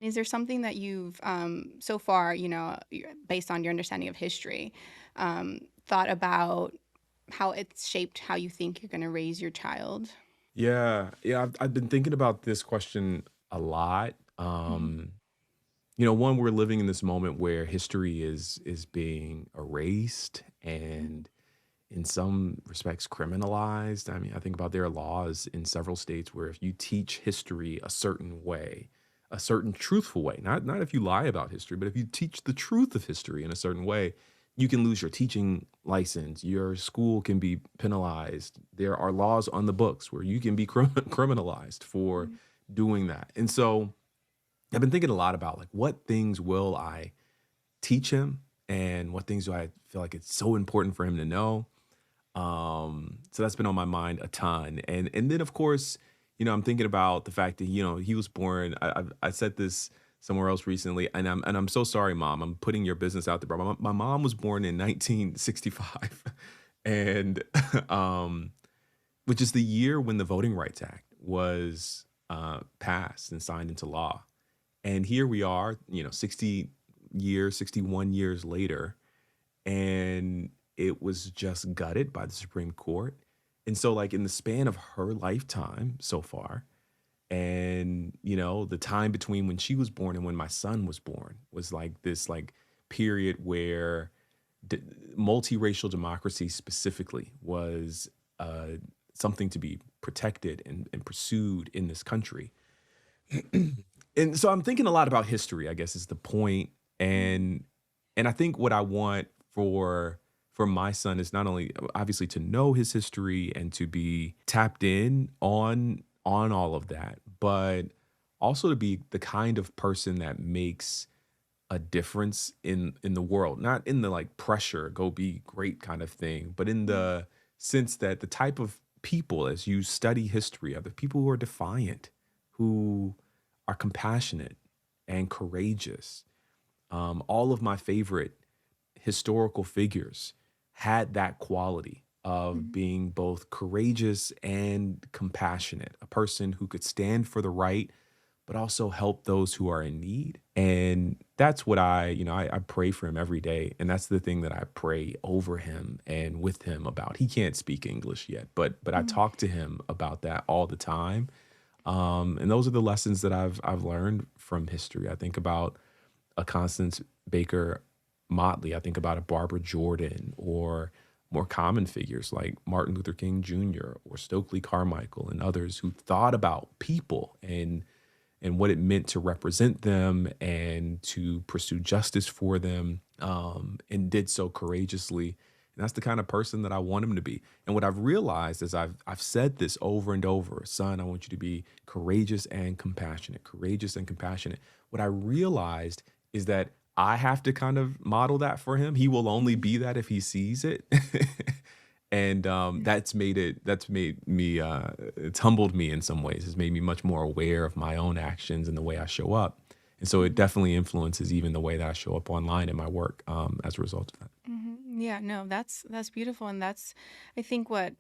Is there something that you've so far, based on your understanding of history, thought about how it's shaped how you think you're going to raise your child? Yeah. I've been thinking about this question a lot. Mhm. One, we're living in this moment where history is being erased Mhm. and in some respects criminalized. I mean, I think about there are laws in several states where if you teach history a certain way, a certain truthful way, not if you lie about history, but if you teach the truth of history in a certain way, you can lose your teaching license. Your school can be penalized. There are laws on the books where you can be criminalized for Mhm. doing that. And so I've been thinking a lot about like what things will I teach him and what things do I feel like it's so important for him to know. So that's been on my mind a ton. And then of course, I'm thinking about the fact that, he was born. I said this somewhere else recently, and I'm so sorry, mom. I'm putting your business out there, bro. My mom was born in 1965, and um, which is the year when the Voting Rights Act was passed and signed into law. And here we are, 61 years later, and it was just gutted by the Supreme Court. And so, like, in the span of her lifetime so far, and, the time between when she was born and when my son was born was like this, like, period where d- multiracial democracy specifically was uh, something to be protected and pursued in this country. And so I'm thinking a lot about history, I guess is the point. Mhm. And I think what I want for my son is not only obviously to know his history and to be tapped in on all of that, but also to be the kind of person that makes a difference in the world. Not in the like pressure, go be great kind of thing, but in Mhm. the sense that the type of people as you study history are the people who are defiant, who are compassionate and courageous. All of my favorite historical figures had that quality of Mhm. being both courageous and compassionate, a person who could stand for the right, but also help those who are in need. And that's what I pray for him every day. And that's the thing that I pray over him and with him about. He can't speak English yet, but I Mhm. talk to him about that all the time. And those are the lessons that I've learned from history. I think about a Constance Baker Motley. I think about a Barbara Jordan or more common figures like Martin Luther King Jr. or Stokely Carmichael and others who thought about people and what it meant to represent them and to pursue justice for them, and did so courageously. And that's the kind of person that I want him to be. And what I've realized is I've said this over and over, son, I want you to be courageous and compassionate, courageous and compassionate. What I realized is that I have to kind of model that for him. He will only Mhm. be that if he sees it. And that's made me it's humbled me in some ways. It's made me much more aware of my own actions and the way I show up. And so it Mhm. definitely influences even the way that I show up online in my work, as a result of that. Mhm. Yeah, no, that's beautiful, and that's I think what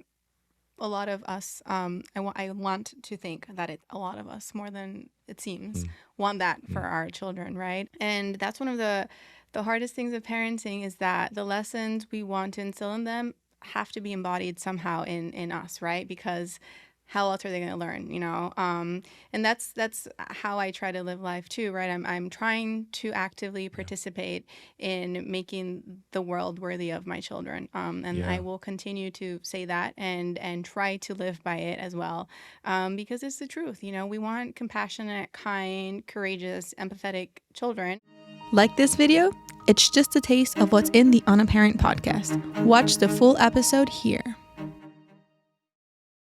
a lot of us I want to think that a lot of us more than it seems Mm, want that for mm, our children, right? And that's one of the hardest things of parenting is that the lessons we want to instill in them have to be embodied somehow in us, right? Because how else are they going to learn, and that's how I try to live life too, right? I'm trying to actively yeah. participate in making the world worthy of my children. And I Yeah. will continue to say that and try to live by it as well, because it's the truth. We want compassionate, kind, courageous, empathetic children. Like this video? It's just a taste of what's in the Unaparent podcast. Watch the full episode here.